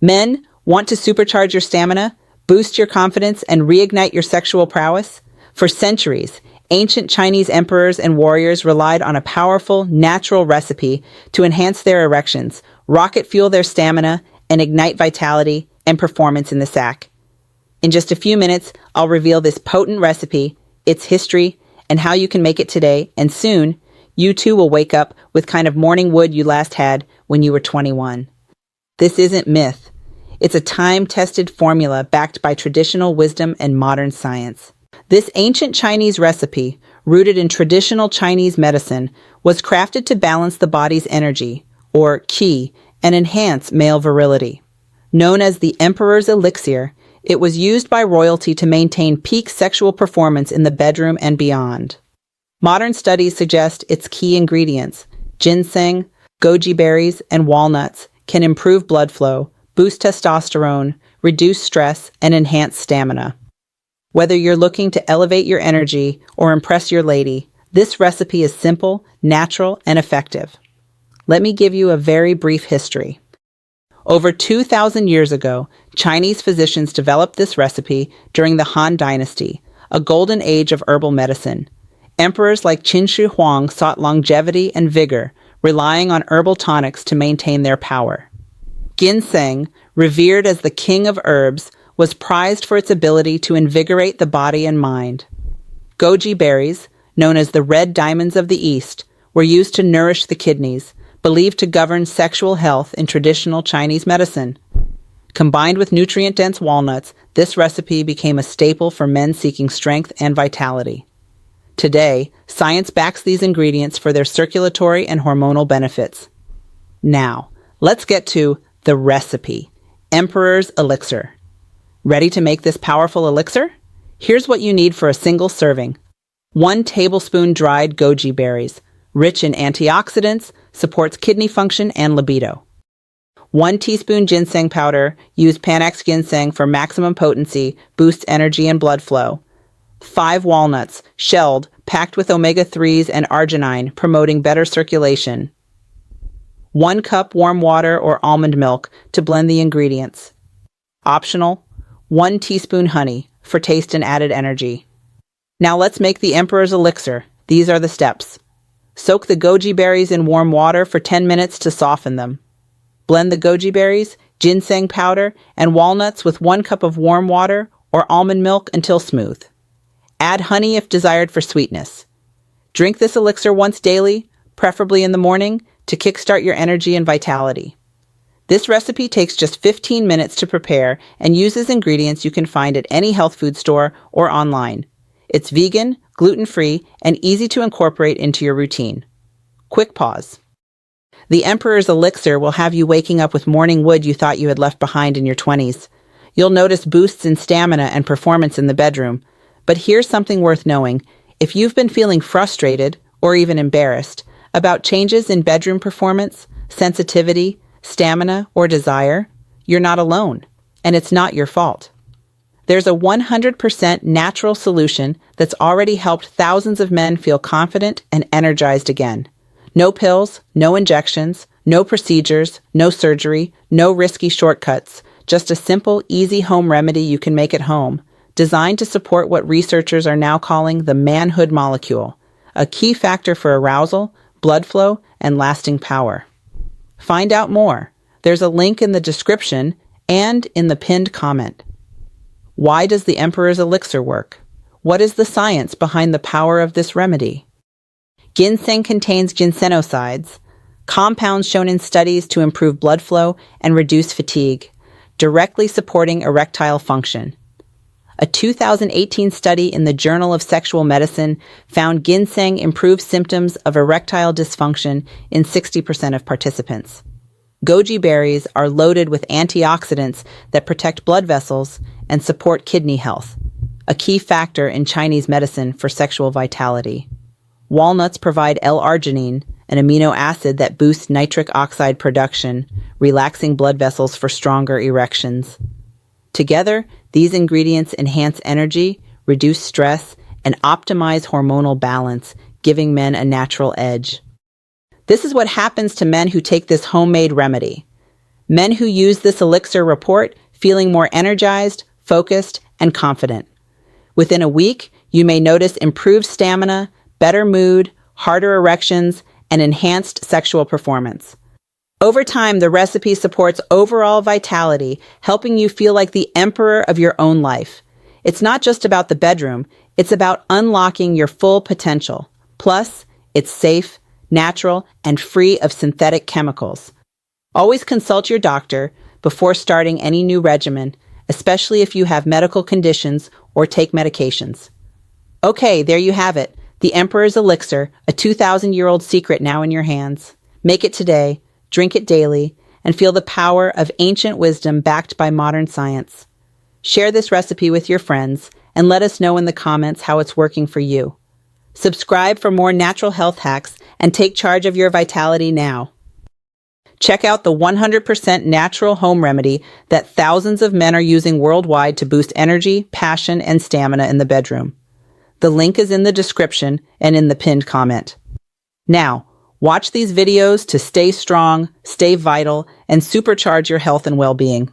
Men, want to supercharge your stamina, boost your confidence, and reignite your sexual prowess? For centuries, ancient Chinese emperors and warriors relied on a powerful, natural recipe to enhance their erections, rocket fuel their stamina, and ignite vitality and performance in the sack. In just a few minutes, I'll reveal this potent recipe, its history, and how you can make it today, and soon, you too will wake up with kind of morning wood you last had when you were 21. This isn't myth. It's a time-tested formula backed by traditional wisdom and modern science. This ancient Chinese recipe, rooted in traditional Chinese medicine, was crafted to balance the body's energy, or qi, and enhance male virility. Known as the Emperor's Elixir, it was used by royalty to maintain peak sexual performance in the bedroom and beyond. Modern studies suggest its key ingredients, ginseng, goji berries, and walnuts, can improve blood flow, boost testosterone, reduce stress, and enhance stamina. Whether you're looking to elevate your energy or impress your lady, this recipe is simple, natural, and effective. Let me give you a very brief history. Over 2,000 years ago, Chinese physicians developed this recipe during the Han Dynasty, a golden age of herbal medicine. Emperors like Qin Shi Huang sought longevity and vigor, relying on herbal tonics to maintain their power. Ginseng, revered as the king of herbs, was prized for its ability to invigorate the body and mind. Goji berries, known as the red diamonds of the East, were used to nourish the kidneys, believed to govern sexual health in traditional Chinese medicine. Combined with nutrient-dense walnuts, this recipe became a staple for men seeking strength and vitality. Today, science backs these ingredients for their circulatory and hormonal benefits. Now, let's get to the recipe, Emperor's Elixir. Ready to make this powerful elixir? Here's what you need for a single serving. 1 tablespoon dried goji berries, rich in antioxidants, supports kidney function and libido. 1 teaspoon ginseng powder, use Panax ginseng for maximum potency, boosts energy and blood flow. 5 walnuts, shelled, packed with omega-3s and arginine, promoting better circulation. 1 cup warm water or almond milk to blend the ingredients. Optional, 1 teaspoon honey for taste and added energy. Now let's make the Emperor's Elixir. These are the steps. Soak the goji berries in warm water for 10 minutes to soften them. Blend the goji berries, ginseng powder, and walnuts with 1 cup of warm water or almond milk until smooth. Add honey if desired for sweetness. Drink this elixir once daily, preferably in the morning, to kickstart your energy and vitality. This recipe takes just 15 minutes to prepare and uses ingredients you can find at any health food store or online. It's vegan, gluten-free, and easy to incorporate into your routine. Quick pause. The Emperor's Elixir will have you waking up with morning wood you thought you had left behind in your 20s. You'll notice boosts in stamina and performance in the bedroom. But here's something worth knowing. If you've been feeling frustrated, or even embarrassed, about changes in bedroom performance, sensitivity, stamina, or desire, you're not alone, and it's not your fault. There's a 100% natural solution that's already helped thousands of men feel confident and energized again. No pills, no injections, no procedures, no surgery, no risky shortcuts, just a simple, easy home remedy you can make at home, designed to support what researchers are now calling the manhood molecule, a key factor for arousal, blood flow, and lasting power. Find out more. There's a link in the description and in the pinned comment. Why does the Emperor's Elixir work? What is the science behind the power of this remedy? Ginseng contains ginsenosides, compounds shown in studies to improve blood flow and reduce fatigue, directly supporting erectile function. A 2018 study in the Journal of Sexual Medicine found ginseng improved symptoms of erectile dysfunction in 60% of participants. Goji berries are loaded with antioxidants that protect blood vessels and support kidney health, a key factor in Chinese medicine for sexual vitality. Walnuts provide L-arginine, an amino acid that boosts nitric oxide production, relaxing blood vessels for stronger erections. Together, these ingredients enhance energy, reduce stress, and optimize hormonal balance, giving men a natural edge. This is what happens to men who take this homemade remedy. Men who use this elixir report feeling more energized, focused, and confident. Within a week, you may notice improved stamina, better mood, harder erections, and enhanced sexual performance. Over time, the recipe supports overall vitality, helping you feel like the emperor of your own life. It's not just about the bedroom, it's about unlocking your full potential. Plus, it's safe, natural, and free of synthetic chemicals. Always consult your doctor before starting any new regimen, especially if you have medical conditions or take medications. Okay, there you have it. The Emperor's Elixir, a 2,000-year-old secret now in your hands. Make it today, drink it daily, and feel the power of ancient wisdom backed by modern science. Share this recipe with your friends and let us know in the comments how it's working for you. Subscribe for more natural health hacks and take charge of your vitality now. Check out the 100% natural home remedy that thousands of men are using worldwide to boost energy, passion, and stamina in the bedroom. The link is in the description and in the pinned comment. Now, watch these videos to stay strong, stay vital, and supercharge your health and well-being.